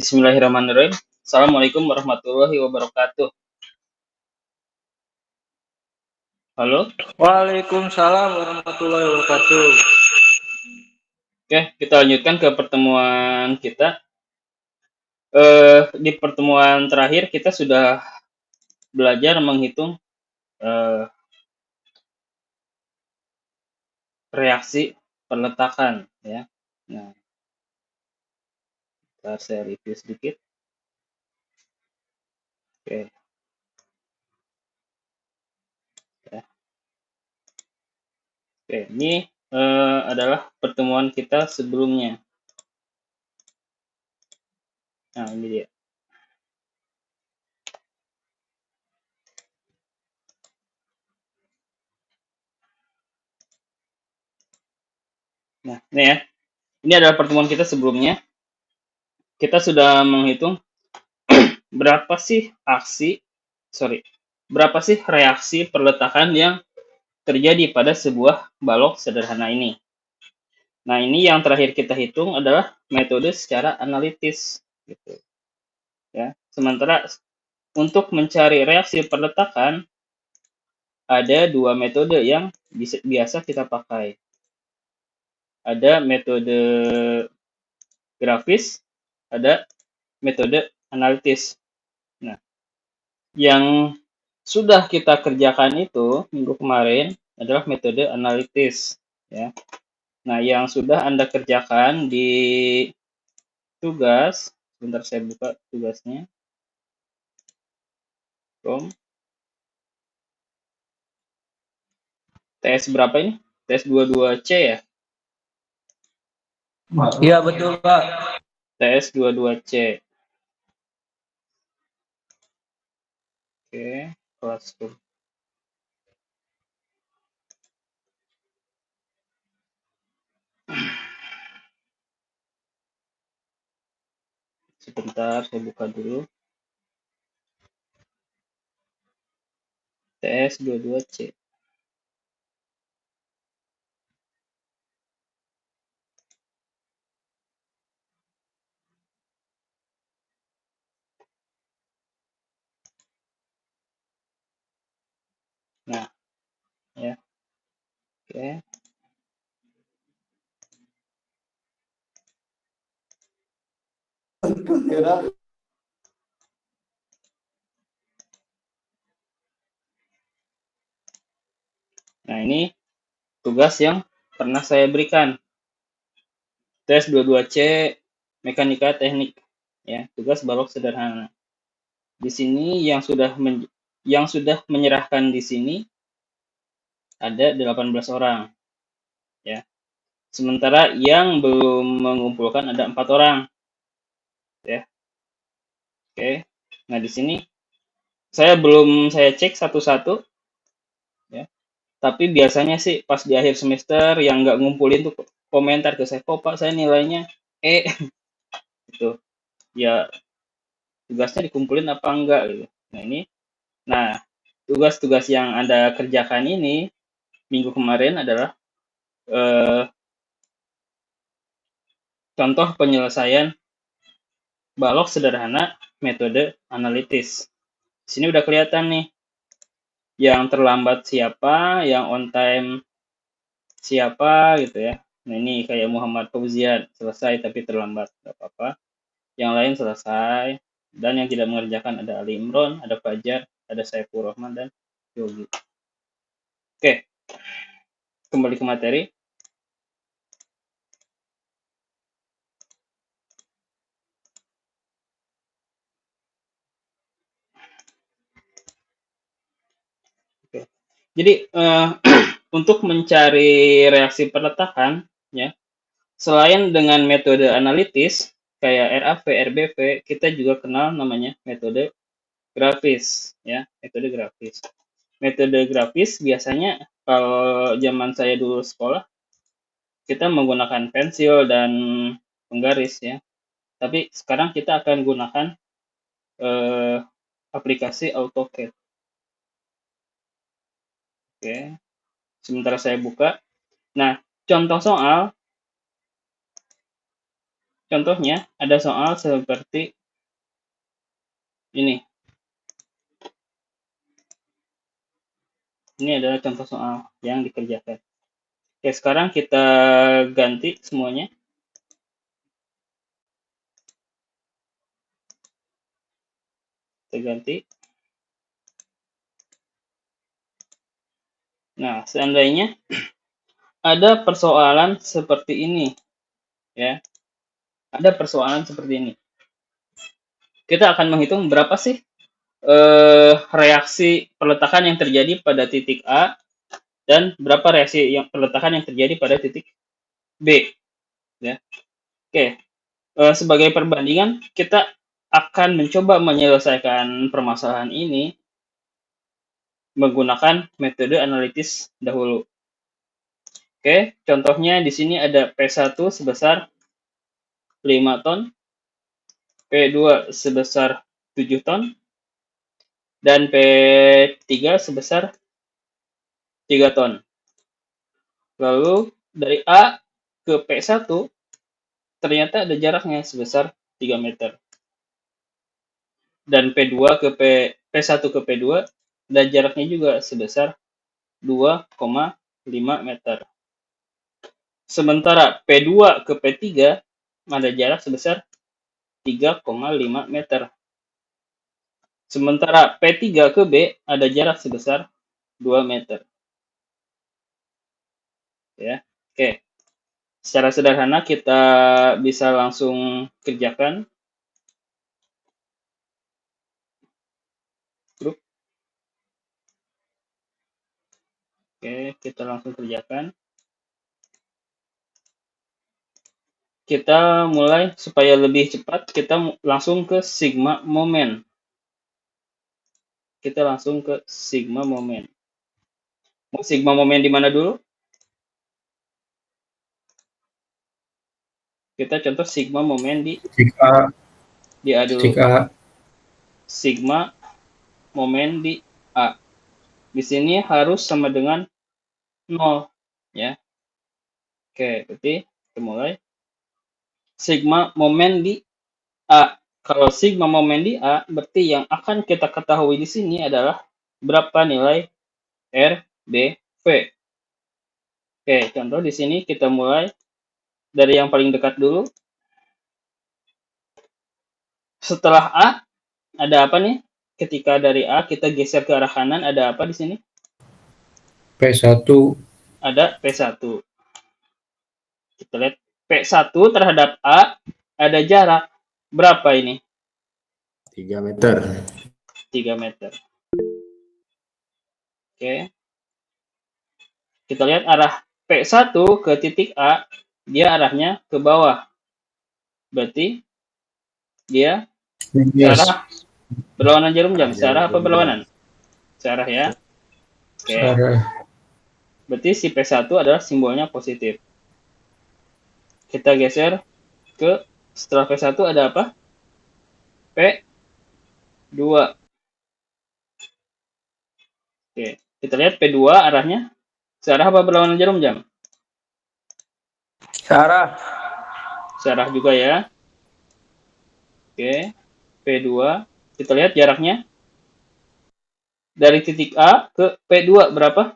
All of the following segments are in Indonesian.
Bismillahirrahmanirrahim. Assalamualaikum warahmatullahi wabarakatuh. Halo. Waalaikumsalam warahmatullahi wabarakatuh. Oke, kita lanjutkan ke pertemuan kita. Di pertemuan terakhir kita sudah belajar menghitung reaksi peletakan, ya. Nah, saya review sedikit. Oke. Ya. Oke, ini adalah pertemuan kita sebelumnya. Nah, ini dia. Nah, ini ya. Ini adalah pertemuan kita sebelumnya. Kita sudah menghitung berapa sih berapa sih reaksi perletakan yang terjadi pada sebuah balok sederhana ini. Nah, ini yang terakhir kita hitung adalah metode secara analitis, gitu. Ya. Sementara untuk mencari reaksi perletakan ada dua metode yang biasa kita pakai. Ada metode grafis, ada metode analitis. Nah, yang sudah kita kerjakan itu minggu kemarin adalah metode analitis, ya. Nah, yang sudah Anda kerjakan di tugas, sebentar saya buka tugasnya. TS berapa ini? TS 22C ya? Iya betul Pak. TS 22C. Oke, Classroom. Sebentar, saya buka dulu. TS 22C. Nah, ya. Oke. Nah, ini tugas yang pernah saya berikan. TS 22C Mekanika Teknik, ya, tugas balok sederhana. Di sini yang sudah menyerahkan di sini ada 18 orang, ya. Sementara yang belum mengumpulkan ada 4 orang, ya. Oke. Nah, di sini saya cek satu-satu, ya. Tapi biasanya sih pas di akhir semester yang nggak ngumpulin tuh komentar ke saya, kok Pak saya nilainya E gitu. Ya, tugasnya dikumpulin apa enggak gitu. Nah, tugas-tugas yang Anda kerjakan ini minggu kemarin adalah contoh penyelesaian balok sederhana metode analitis. Di sini udah kelihatan nih, yang terlambat siapa, yang on time siapa gitu ya. Nah, ini kayak Muhammad Fauzian, selesai tapi terlambat, nggak apa-apa. Yang lain selesai, dan yang tidak mengerjakan ada Ali Imron, ada Fajar, ada Saiful Rahman, dan Yogi. Oke, kembali ke materi. Oke. Jadi untuk mencari reaksi peletakan, ya, selain dengan metode analitis kayak RAV, RBV, kita juga kenal namanya metode grafis, ya, metode grafis. Metode grafis biasanya kalau zaman saya dulu sekolah kita menggunakan pensil dan penggaris, ya. Tapi sekarang kita akan gunakan aplikasi AutoCAD. Oke, sementara saya buka. Nah, contoh soal contohnya ada soal seperti ini. Ini adalah contoh soal yang dikerjakan. Oke, sekarang kita ganti semuanya. Kita ganti. Nah, seandainya ada persoalan seperti ini, ya. Ada persoalan seperti ini. Kita akan menghitung berapa sih reaksi peletakan yang terjadi pada titik A dan berapa reaksi yang peletakan yang terjadi pada titik B, ya. Oke, sebagai perbandingan kita akan mencoba menyelesaikan permasalahan ini menggunakan metode analitis dahulu. Oke, contohnya di sini ada P1 sebesar 5 ton, P2 sebesar 7 ton, dan P3 sebesar 3 ton. Lalu dari A ke P1 ternyata ada jaraknya sebesar 3 meter. Dan P2 ke P1 ke P2 ada jaraknya juga sebesar 2,5 meter. Sementara P2 ke P3 ada jarak sebesar 3,5 meter. Sementara P3 ke B ada jarak sebesar 2 meter. Ya. Oke. Secara sederhana kita bisa langsung kerjakan. Grup. Oke, kita langsung kerjakan. Kita mulai supaya lebih cepat, kita langsung ke sigma momen. Kita langsung ke sigma momen. Mau sigma momen di mana dulu? Kita contoh sigma momen di A dulu. Sigma momen di A. Di sini harus sama dengan 0, ya. Oke, berarti kita mulai. Sigma momen di A. Kalau sigma momen di A, berarti yang akan kita ketahui di sini adalah berapa nilai RBV. Oke, contoh di sini kita mulai dari yang paling dekat dulu. Setelah A, ada apa nih? Ketika dari A kita geser ke arah kanan, ada apa di sini? P1. Ada P1. Kita lihat P1 terhadap A ada jarak berapa ini? 3 meter. 3 meter. Oke. Kita lihat arah P1 ke titik A, dia arahnya ke bawah. Berarti dia searah berlawanan jarum jam. Searah apa berlawanan? Searah, ya. Oke. Berarti si P1 adalah simbolnya positif. Kita geser ke setelah P1 ada apa? P2. Oke, kita lihat P2 arahnya searah apa berlawanan jarum jam? Searah. Searah juga, ya. Oke, P2. Kita lihat jaraknya dari titik A ke P2 berapa?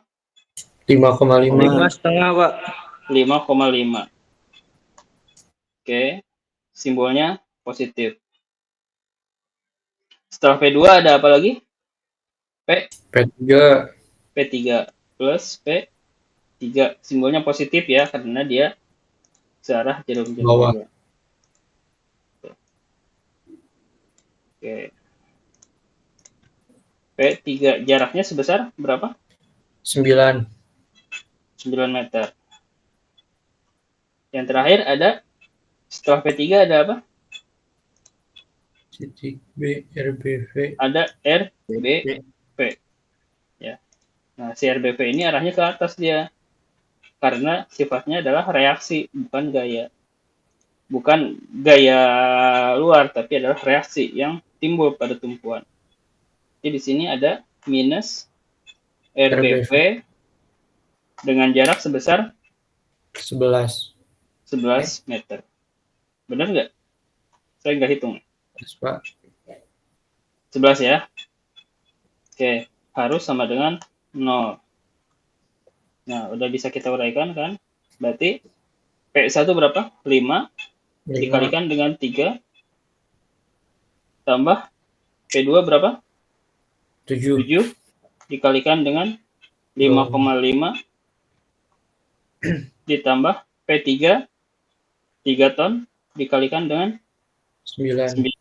5,5. 5,5, Pak. 5,5. Oke, simbolnya positif. Setelah P2 ada apa lagi? P3. P3 plus P3. Simbolnya positif, ya, karena dia searah jarum jam juga. Oke. P3 jaraknya sebesar berapa? 9. 9 meter. Yang terakhir ada setelah P3 ada apa? Titik B, RBV. Ada RBV. Ya. Nah, si RBV ini arahnya ke atas dia. Karena sifatnya adalah reaksi, bukan gaya. Bukan gaya luar, tapi adalah reaksi yang timbul pada tumpuan. Jadi di sini ada minus RBV dengan jarak sebesar 11 meter. Benar nggak? Saya nggak hitung. Yes, Pak. 11 ya. Oke, harus sama dengan 0. Nah, udah bisa kita uraikan kan? Berarti P1 berapa? 5 5, dikalikan dengan 3 tambah P2 berapa? 7, 7 dikalikan dengan 5,5 ditambah P3 3 ton dikalikan dengan 9, 9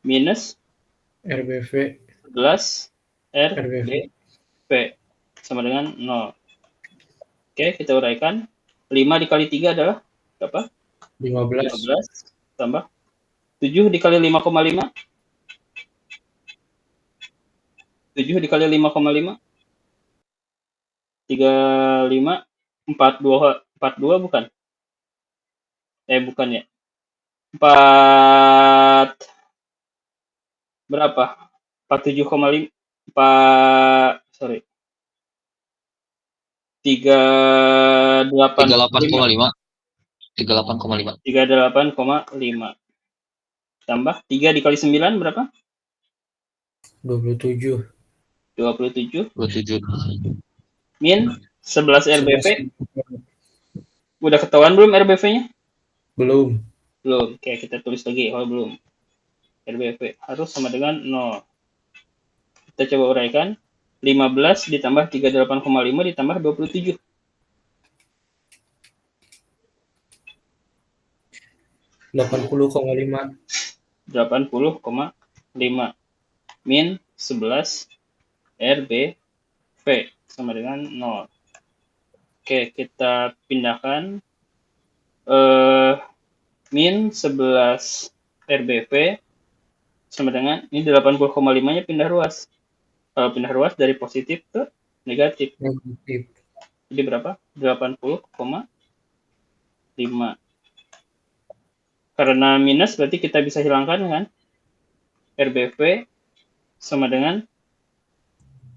minus RBV, 11 RBV, RBP sama dengan 0. Oke, kita uraikan. 5 dikali 3 adalah berapa? 15, 15 tambah 7 dikali 5,5. 7 dikali 5,5. 35 42 bukan? Bukan ya. 4 berapa? 47,5 sorry. 38,5. 38,5 tambah 3 dikali 9 berapa? 27, 27 min 11 RBP. 11, Udah ketahuan belum RBP-nya? belum, Belum. Oke, kita tulis lagi. Oh, belum. RBP harus sama dengan 0. Kita coba uraikan. 15 ditambah 38,5 ditambah 27. 80,5, 80,5 min 11 RBP sama dengan 0. Oke, kita pindahkan min 11 RBP sama dengan ini 80,5-nya pindah ruas. Pindah ruas dari positif ke negatif. negatif, Jadi berapa? 80,5. Karena minus berarti kita bisa hilangkan kan? RBP sama dengan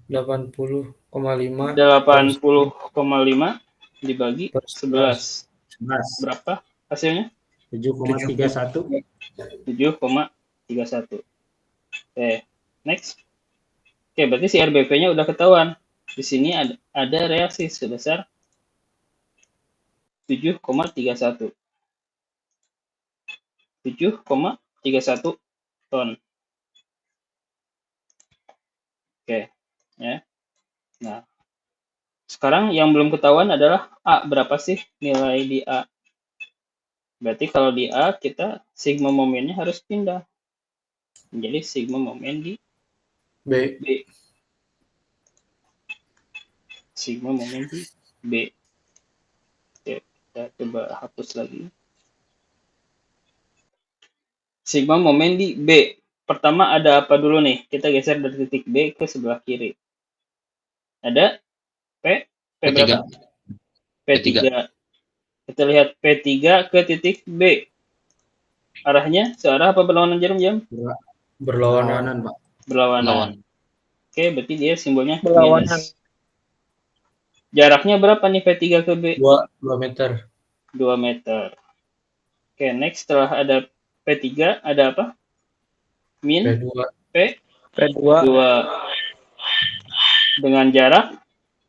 80,5 dibagi per 11. 11. Berapa hasilnya? 7,31. 7,31. Oke, next. Oke, berarti si RBP-nya udah ketahuan. Di sini ada reaksi sebesar 7,31. 7,31 ton. Oke, ya. Nah, sekarang yang belum ketahuan adalah A. Berapa sih nilai di A? Berarti kalau di A, kita sigma momennya harus pindah. Menjadi sigma momen di B, B. Sigma momen di B. Oke, kita coba hapus lagi. Sigma momen di B. Pertama ada apa dulu nih? Kita geser dari titik B ke sebelah kiri. Ada P berapa? P3. Kita lihat P3 ke titik B. Arahnya searah apa berlawanan jarum jam? berlawanan, Pak. Berlawanan. Oke, berarti dia simbolnya Berlawanan. minus. Jaraknya berapa nih P3 ke B? 2 meter, 2 meter. Oke, next setelah ada P3 ada apa? Min P2, P2 P2 dengan jarak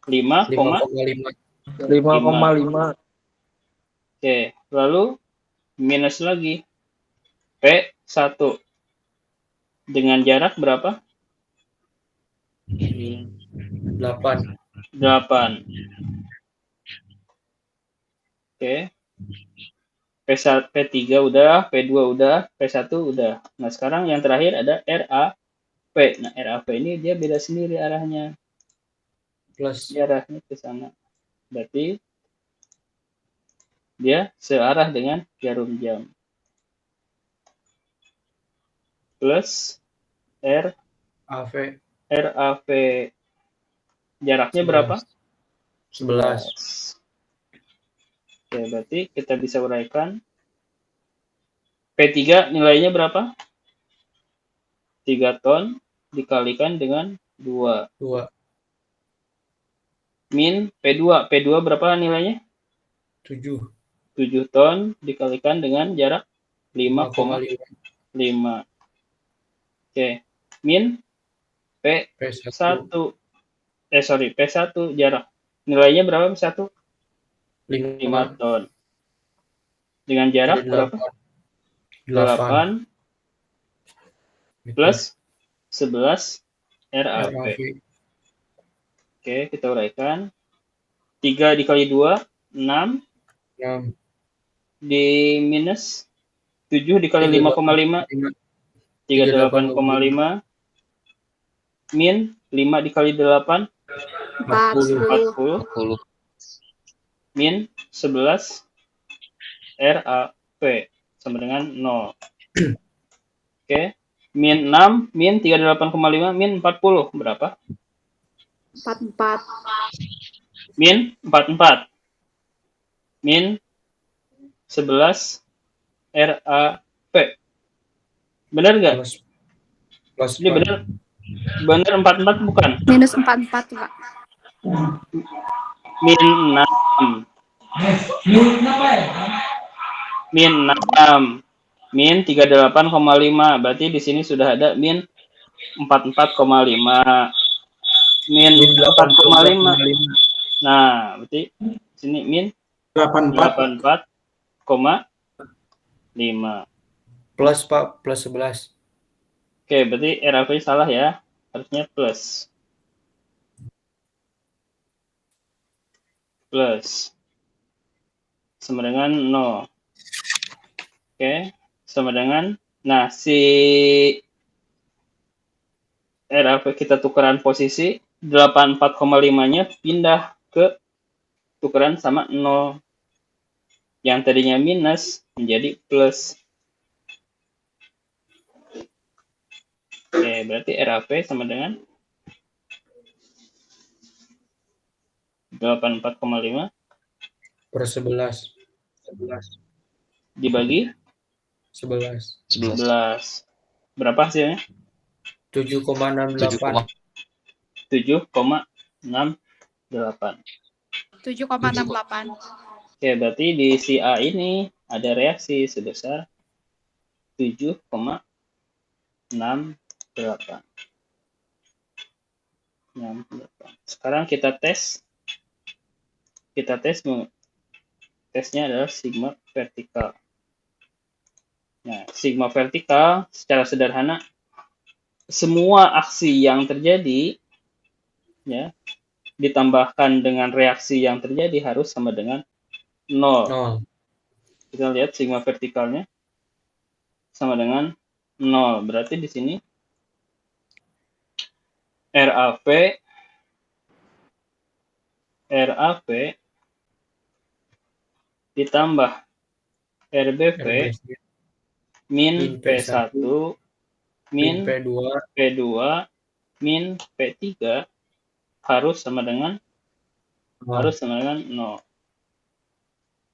5,5. 5,5, 5,5. Oke, lalu minus lagi P1 dengan jarak berapa? 8, 8. Oke. P3 udah, P2 udah, P1 udah. Nah, sekarang yang terakhir ada RAP. Nah, RAP ini dia beda sendiri arahnya. plus, Dia arahnya ke sana. Berarti dia searah dengan jarum jam. Plus AV, RAV. Jaraknya berapa? 11, Oke, berarti kita bisa uraikan. P3 nilainya berapa? 3 ton dikalikan dengan 2. 2, Min P2. P2 berapa nilainya? 7, 7 ton dikalikan dengan jarak 5,5. Oke, min P1. P1 jarak. Nilainya berapa P1? 5 ton. Dengan jarak berapa? 8 plus 11 RAP. Oke, kita uraikan. 3 dikali 2, 6. Di minus 7 dikali 5,5, 38,5. Min 5 dikali 8, 40. Min 11 RAP sama dengan 0. Oke. Min 6, min 38,5, min 40. Berapa? 44. Min 44. Min 11 RAP. Benar nggak? Ini benar? Benar 44 bukan? Minus 44, Pak. Min 6. Min 6. Min 38,5. Berarti di sini sudah ada min 44,5. Min 4,5. Nah, berarti sini min 84,5. Plus, Pak, plus 11. Oke, berarti RAP salah ya. Harusnya plus. Plus. Sama dengan 0. Oke, sama dengan, nah si RAP kita tukeran posisi, 84,5-nya pindah ke tukeran sama 0. Yang tadinya minus menjadi plus. Oke, berarti RAP sama dengan 84,5 per 11. dibagi 11. 11. Berapa hasilnya? 7,68. 7,68. 7,68. Oke, berarti di si A ini ada reaksi sebesar 7,68. Sekarang kita tes. Tesnya adalah sigma vertikal. Nah, sigma vertikal secara sederhana semua aksi yang terjadi ya ditambahkan dengan reaksi yang terjadi harus sama dengan 0. Kita lihat sigma vertikalnya sama dengan 0. Berarti di sini RAP ditambah RBV min P1 min P2 min P3 harus sama dengan 0.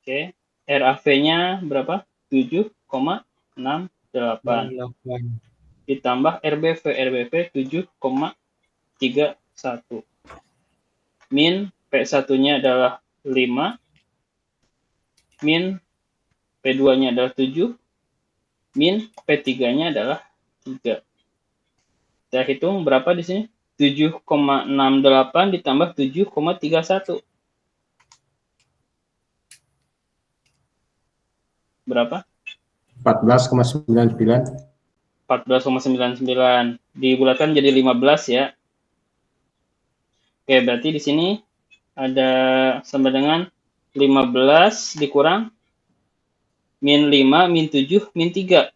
Oke, RAV-nya berapa? 7,68 ditambah RBV 7,31 min P1-nya adalah 5 min P2-nya adalah 7 min P3-nya adalah 3. Kita hitung berapa di sini? 7,68 ditambah 7,31. Berapa? 14,99. 14,99 dibulatkan jadi 15 ya. Oke, berarti di sini ada sama dengan 15 dikurang min 5 min 7 min 3.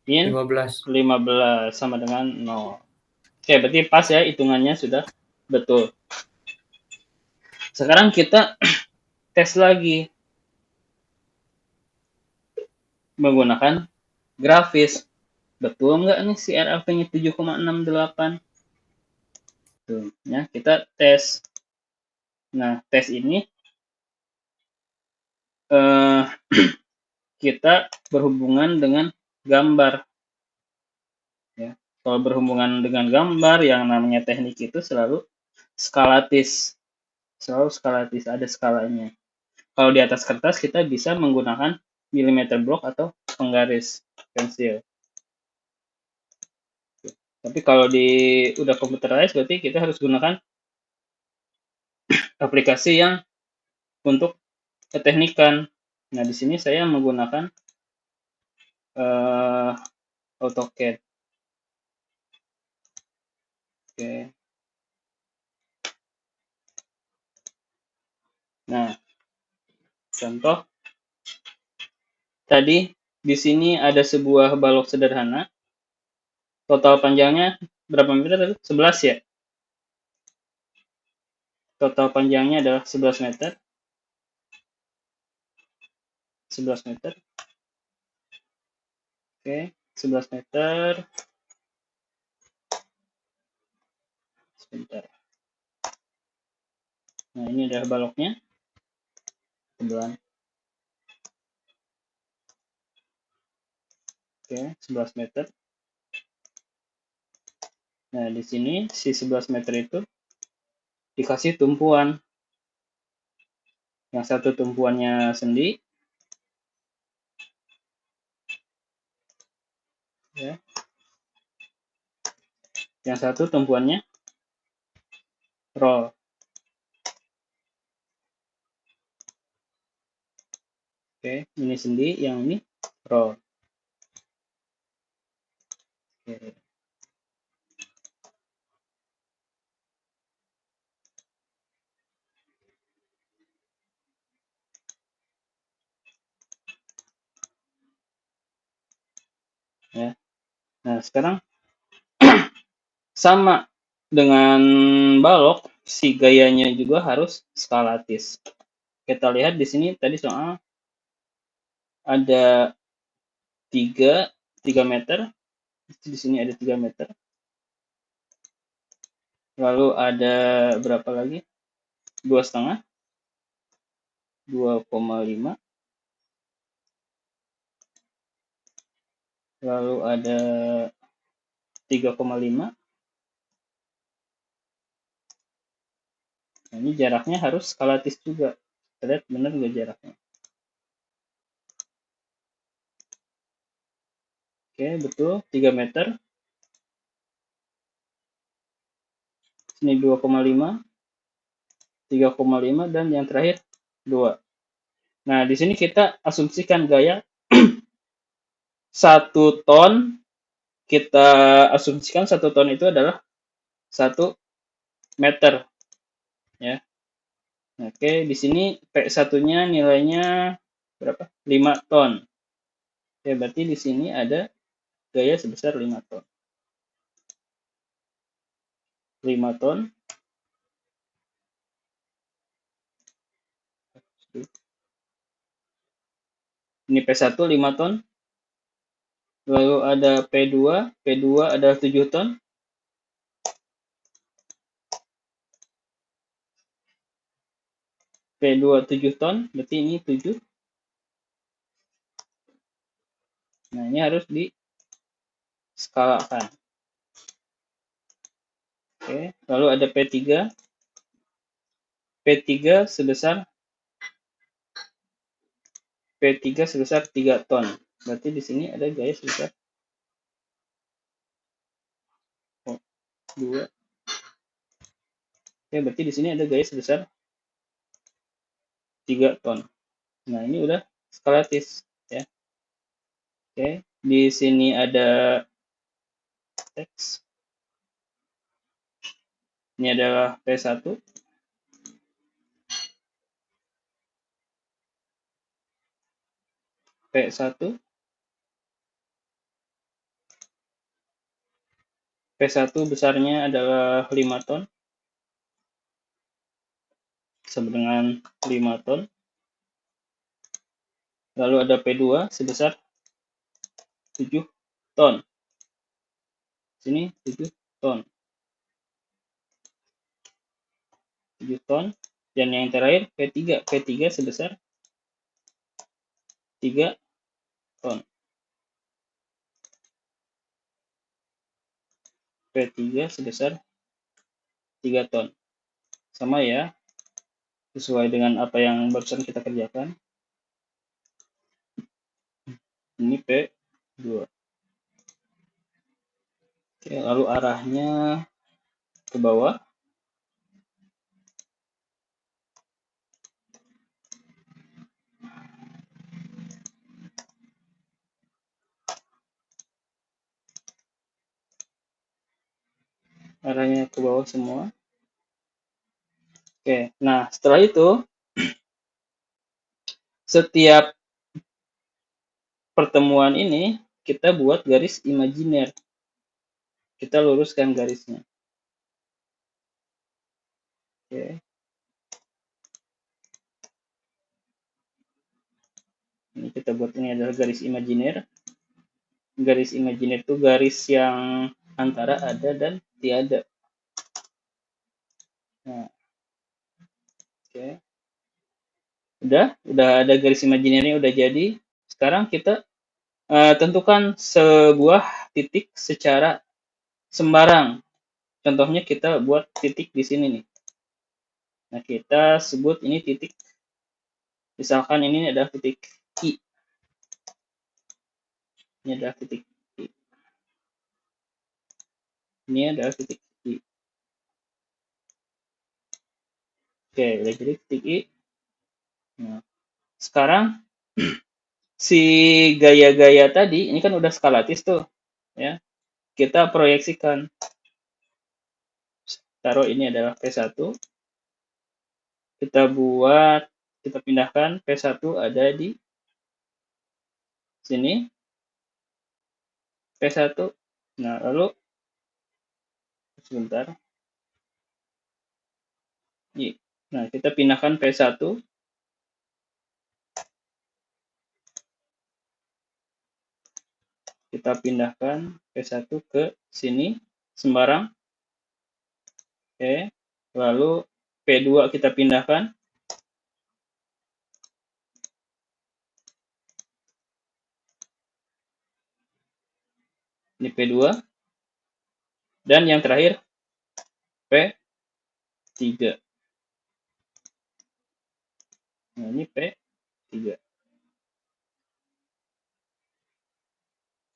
Min 15 sama dengan 0. Oke, berarti pas ya, hitungannya sudah betul. Sekarang kita tes lagi menggunakan grafis. Betul nggak nih si RAV-nya 7,68? Tuh, ya, kita tes. Nah, tes ini kita berhubungan dengan gambar. Ya, kalau berhubungan dengan gambar, yang namanya teknik itu selalu skalatis. Ada skalanya. Kalau di atas kertas kita bisa menggunakan milimeter block atau penggaris pensil. Tapi kalau udah computerized berarti kita harus gunakan aplikasi yang untuk keteknikan. Nah, di sini saya menggunakan AutoCAD. Oke. Nah, contoh tadi di sini ada sebuah balok sederhana. Total panjangnya berapa meter? 11 ya. Total panjangnya adalah 11 meter. 11 meter. Oke, 11 meter. Sebentar. Nah, ini adalah baloknya. Sebelah. Oke, 11 meter. Nah, di sini si 11 meter itu dikasih tumpuan. Yang satu tumpuannya sendi. Ya. Yang satu tumpuannya roll. Oke, ini sendi, yang ini roll. Oke. Ya. Nah, sekarang sama dengan balok, si gayanya juga harus skalatis. Kita lihat di sini tadi soal ada 3 meter. Di sini ada 3 meter. Lalu ada berapa lagi? 2,5. 2,5. Lalu ada 3,5. Nah, ini jaraknya harus skalatis juga. Kita lihat benar nggak jaraknya. Oke, betul. 3 meter. Sini 2,5. 3,5 dan yang terakhir 2. Nah, di sini kita asumsikan gaya 1 ton. Kita asumsikan 1 ton itu adalah 1 meter. Ya. Oke, di sini P1-nya nilainya berapa? 5 ton. Ya, berarti di sini ada gaya sebesar 5 ton. 5 ton. Ini P1 5 ton. Lalu ada P2. P2 adalah 7 ton. P2 7 ton. Berarti ini 7. Nah, ini harus diskalakan. Oke, lalu ada P3. P3 sebesar 3 ton. Berarti di sini ada gaya sebesar 2. Oke, berarti di sini ada gaya sebesar 3 ton. Nah, ini udah skalatis ya. Oke, di sini ada teks. Ini adalah P1. P1. P1 besarnya adalah 5 ton. Sama dengan 5 ton. Lalu ada P2 sebesar 7 ton. Sini 7 ton. 7 ton. Dan yang terakhir P3. P3 sebesar 3 ton. P3 sebesar 3 ton. Sama ya. sesuai dengan apa yang barusan kita kerjakan. Ini P2. Oke, lalu arahnya ke bawah. Arahnya ke bawah semua. Oke, nah setelah itu setiap pertemuan ini kita buat garis imajiner. Kita luruskan garisnya. Oke. Ini kita buat, ini adalah garis imajiner. Garis imajiner itu garis yang antara ada dan tiada. Nah, oke. Udah ada garis imajinernya, udah jadi. Sekarang kita tentukan sebuah titik secara sembarang. Contohnya kita buat titik di sini nih. Nah, kita sebut ini titik. Misalkan ini adalah titik I. Ini adalah titik I. Ini adalah titik I. Oke, udah jadi titik I. Nah, sekarang si gaya-gaya tadi, ini kan udah skalatis tuh, ya. Kita proyeksikan. Taruh ini adalah P1. Kita pindahkan P1 ada di sini. P1. Nah, lalu sebentar. Nah, kita pindahkan P1. Kita pindahkan P1 ke sini sembarang. Oke. Lalu P2 kita pindahkan. Ini P2. Dan yang terakhir P3. Nah, ini P3.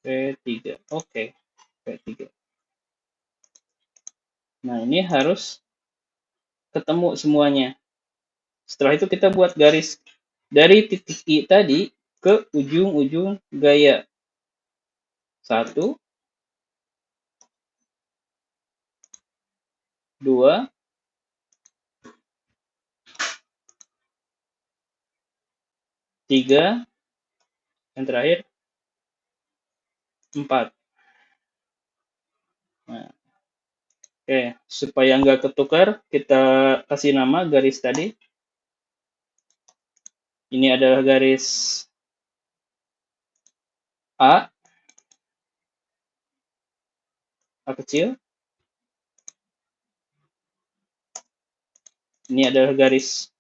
P3. Oke. P3. Nah, ini harus ketemu semuanya. Setelah itu kita buat garis dari titik I tadi ke ujung-ujung gaya. 1, 2, 3, yang terakhir 4. Nah, oke, supaya nggak ketukar, kita kasih nama garis tadi. Ini adalah garis A kecil. Ini adalah garis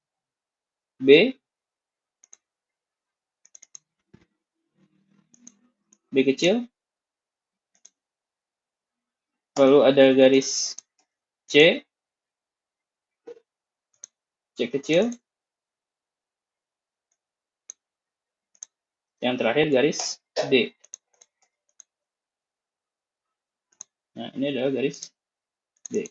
B kecil. Lalu ada garis C kecil. Yang terakhir garis D. Nah, ini adalah garis D.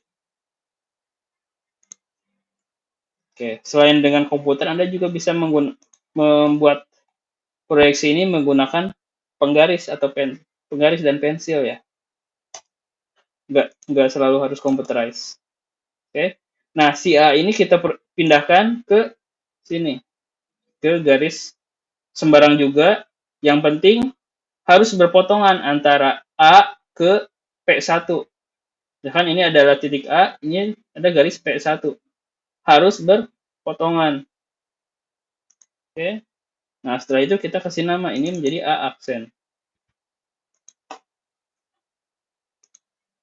Oke, selain dengan komputer, Anda juga bisa membuat proyeksi ini menggunakan penggaris atau penggaris dan pensil ya. Nggak selalu harus computerized. Oke. Nah, si A ini kita pindahkan ke sini. Ke garis sembarang juga. Yang penting harus berpotongan antara A ke P1. Misalkan ini adalah titik A, ini ada garis P1. Harus berpotongan. Oke. Nah, setelah itu kita kasih nama, ini menjadi A aksen.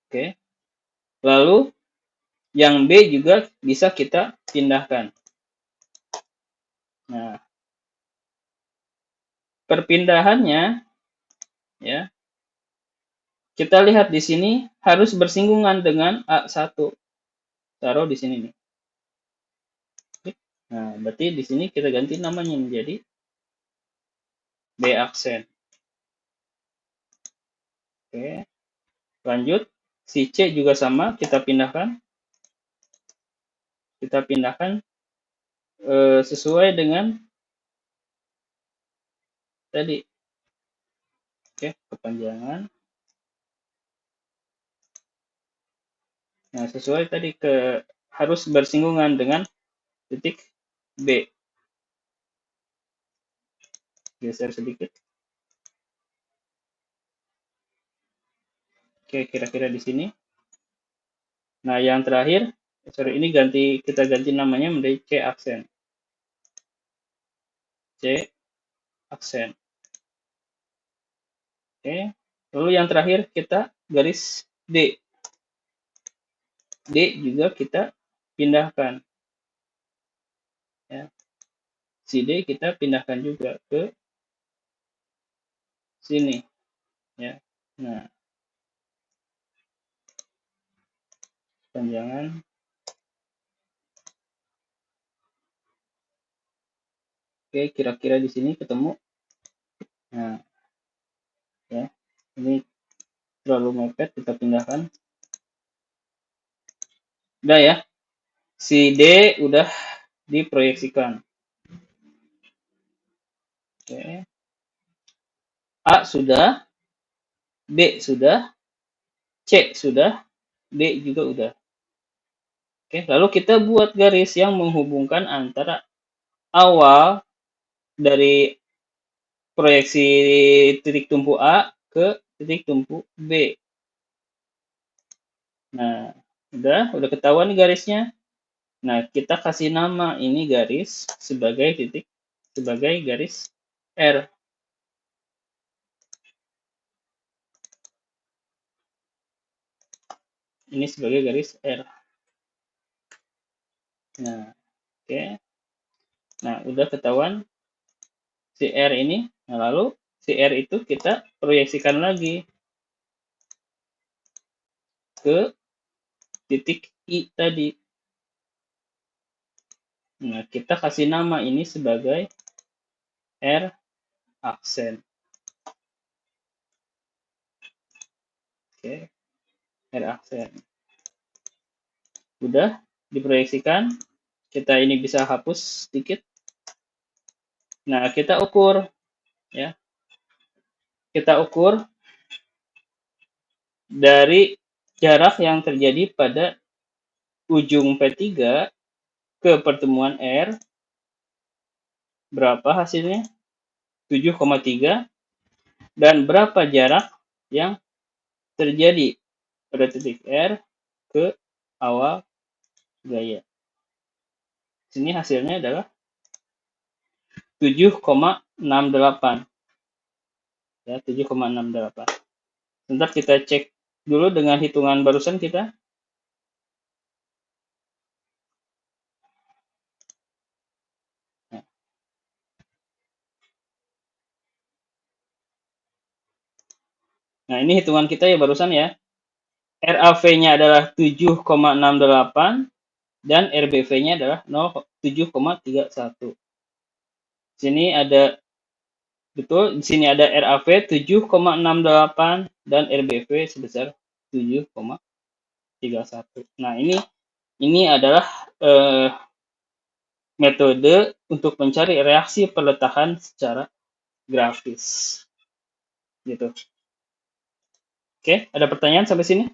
Oke. Lalu yang B juga bisa kita pindahkan. Nah, perpindahannya ya. Kita lihat di sini harus bersinggungan dengan A1. Taruh di sini nih. Nah, berarti di sini kita ganti namanya menjadi B aksen. Oke, lanjut. Si C juga sama, kita pindahkan sesuai dengan tadi. Oke, kepanjangan. Nah, sesuai tadi harus bersinggungan dengan titik B. Geser sedikit. Oke, kira-kira di sini. Nah, yang terakhir, ini kita ganti namanya menjadi C aksen. C aksen. Oke. Lalu yang terakhir kita garis D. D juga kita pindahkan. Ya. Si D kita pindahkan juga ke sini. Ya. Nah, panjangan. Oke, kira-kira di sini ketemu. Nah, ya, ini terlalu mepet, kita pindahkan. Udah ya, si D udah diproyeksikan. Oke. A sudah, B sudah, C sudah, D juga udah. Oke, lalu kita buat garis yang menghubungkan antara awal dari proyeksi titik tumpu A ke titik tumpu B. Nah, udah ketahuan nih garisnya. Nah, kita kasih nama ini garis sebagai garis R. Ini sebagai garis R. Nah, oke. Nah, udah ketahuan si R ini. Nah, lalu si R itu kita proyeksikan lagi ke titik I tadi. Nah, kita kasih nama ini sebagai R aksen. Oke, R aksen. Udah diproyeksikan. Kita ini bisa hapus sedikit. Nah, kita ukur ya. Kita ukur dari jarak yang terjadi pada ujung P3 ke pertemuan R. Berapa hasilnya? 7,3. Dan berapa jarak yang terjadi pada titik R ke awal gaya. Sini hasilnya adalah 7,68. Ya, 7,68. Sebentar kita cek dulu dengan hitungan barusan kita. Nah, ini hitungan kita ya barusan ya. RAV-nya adalah 7,68 dan RBV-nya adalah 7,31. Sini ada betul, di sini ada RAV 7,68 dan RBV sebesar 7,31. Nah, ini adalah metode untuk mencari reaksi peletakan secara grafis. Gitu. Oke, ada pertanyaan sampai sini?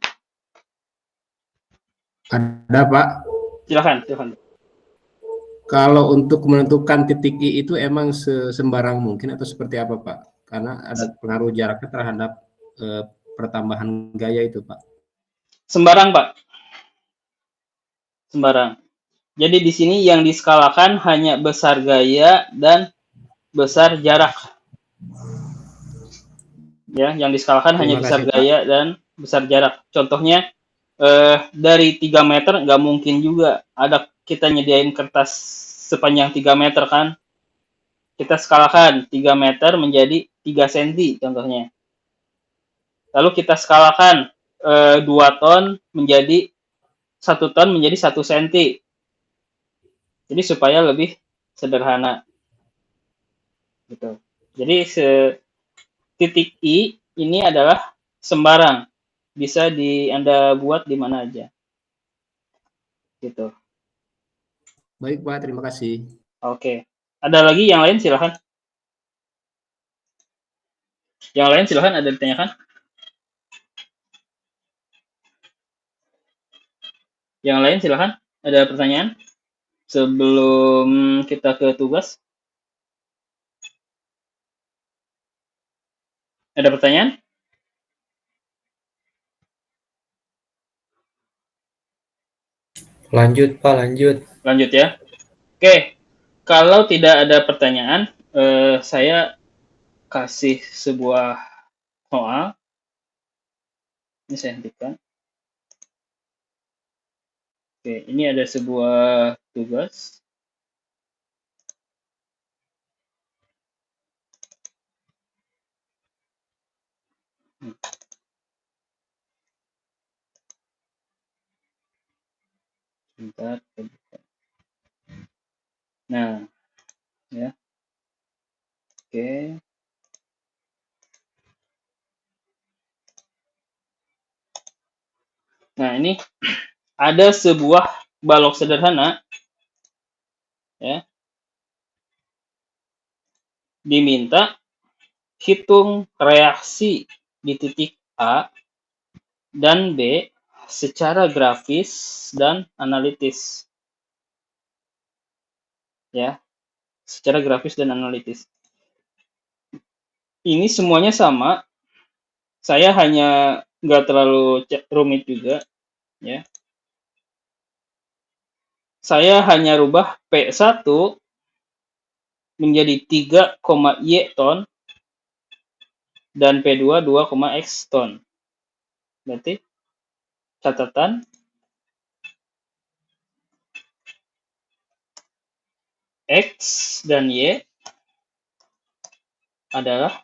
Ada, Pak. Silakan. Kalau untuk menentukan titik I itu emang sembarang mungkin atau seperti apa, Pak? Karena ada pengaruh jaraknya terhadap pertambahan gaya itu, Pak. Sembarang, Pak. Sembarang. Jadi di sini yang diskalakan hanya besar gaya dan besar jarak. Ya, yang diskalakan hanya besar gaya dan besar jarak. Contohnya dari 3 meter nggak mungkin juga ada kita nyediain kertas sepanjang 3 meter kan. Kita skalakan 3 meter menjadi 3 cm contohnya. Lalu kita skalakan 2 ton menjadi 1 ton menjadi 1 cm. Jadi supaya lebih sederhana gitu. Jadi titik I ini adalah sembarang, bisa Anda buat di mana aja gitu. Baik Pak, terima kasih. Oke, ada lagi yang lain silahkan. Yang lain silahkan, ada ditanyakan. Yang lain silahkan, ada pertanyaan sebelum kita ke tugas. Ada pertanyaan? Lanjut, Pak, lanjut. Lanjut ya. Oke, kalau tidak ada pertanyaan, saya kasih sebuah soal. Ini saya hentikan. Oke, ini ada sebuah tugas. Bentar. Nah, ya. Oke. Nah, ini ada sebuah balok sederhana, ya. Diminta hitung reaksi di titik A dan B secara grafis dan analitis. Ya, secara grafis dan analitis. Ini semuanya sama. Saya hanya nggak terlalu rumit juga, ya. Saya hanya rubah P1 menjadi 3,Y ton dan P2 2,X ton. Berarti catatan X dan Y adalah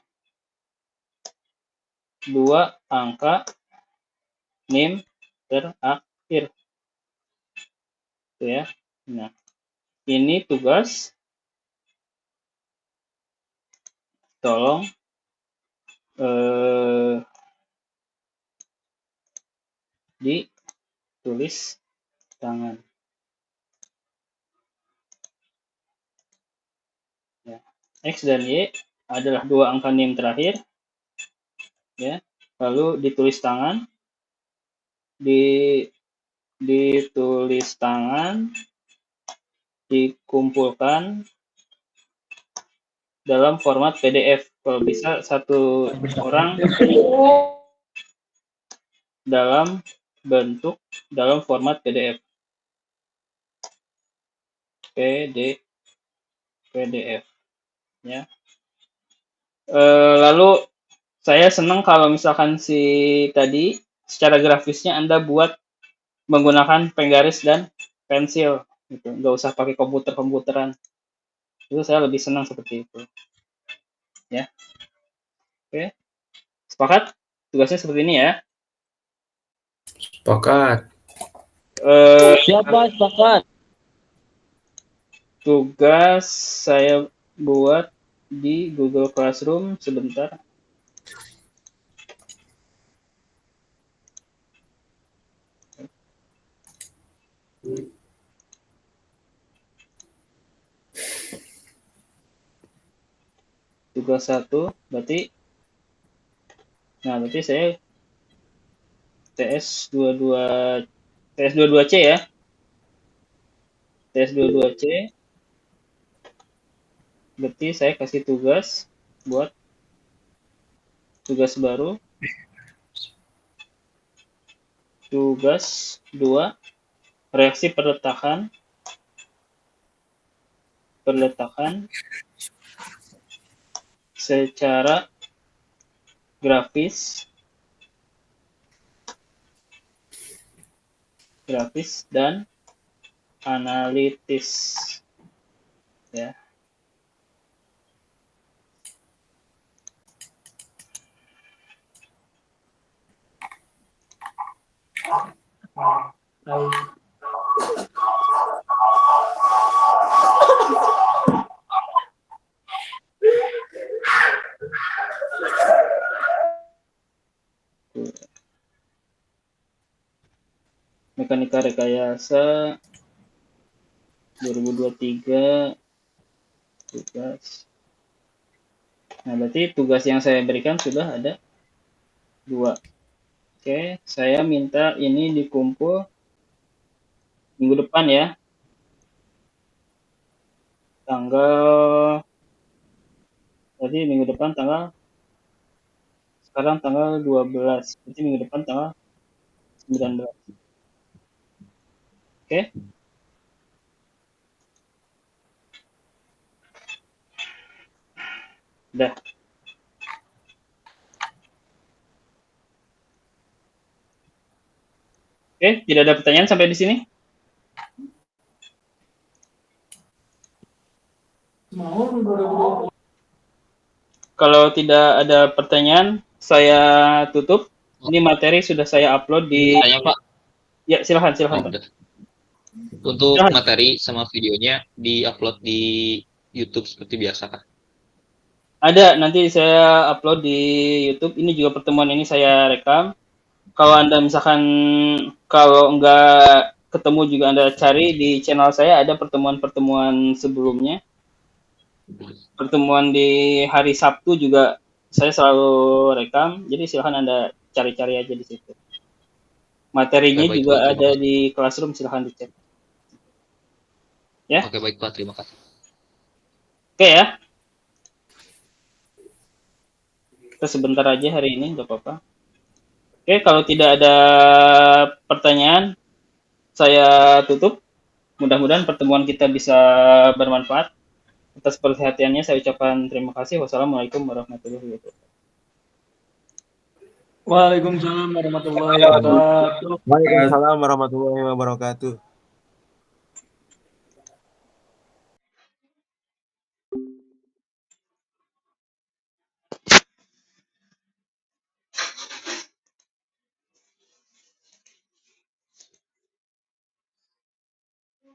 dua angka NIM terakhir. Itu ya. Nah, ini tugas. Tolong ditulis tangan. Ya. X dan Y adalah dua angka NIM terakhir. Ya. Lalu ditulis tangan. Ditulis tangan, dikumpulkan dalam format PDF. Kalau bisa satu orang dalam format PDF. PDF. Ya. Lalu saya senang kalau misalkan tadi secara grafisnya Anda buat menggunakan penggaris dan pensil, gitu. Nggak usah pakai komputeran. Itu saya lebih senang seperti itu. Ya. Oke. Sepakat? Tugasnya seperti ini ya. Sepakat. Siapa sepakat? Tugas saya buat di Google Classroom sebentar. Tugas 1 berarti saya TS22C ya. TS22C berarti saya kasih tugas buat tugas baru. Tugas 2 reaksi perletakan secara grafis dan analitis, ya. Mekanika rekayasa 2023 tugas. Nah, berarti tugas yang saya berikan sudah ada 2. Oke, saya minta ini dikumpul minggu depan ya. Berarti minggu depan sekarang tanggal 12. Berarti minggu depan tanggal 19. Oke. Udah. Oke, tidak ada pertanyaan sampai di sini? Kalau tidak ada pertanyaan, saya tutup. Ini materi sudah saya upload di... Tanya Pak. Ya, silahkan Pak. Untuk Silahkan. materi sama videonya di-upload di YouTube seperti biasa Kak? Ada, nanti saya upload di YouTube. Ini juga pertemuan ini saya rekam. Kalau Anda misalkan kalau enggak ketemu juga Anda cari di channel saya, ada pertemuan-pertemuan sebelumnya. Pertemuan di hari Sabtu juga saya selalu rekam. Jadi silahkan Anda cari-cari aja di situ. Materinya Baik, juga Pak, ada di Classroom, silahkan dicek. Ya. Oke, baik Pak, terima kasih. Oke ya. Kita sebentar aja hari ini, nggak apa-apa. Oke, kalau tidak ada pertanyaan, saya tutup. Mudah-mudahan pertemuan kita bisa bermanfaat. Atas perhatiannya saya ucapkan terima kasih. Wassalamualaikum warahmatullahi wabarakatuh. Waalaikumsalam warahmatullahi wabarakatuh. Waalaikumsalam warahmatullahi wabarakatuh.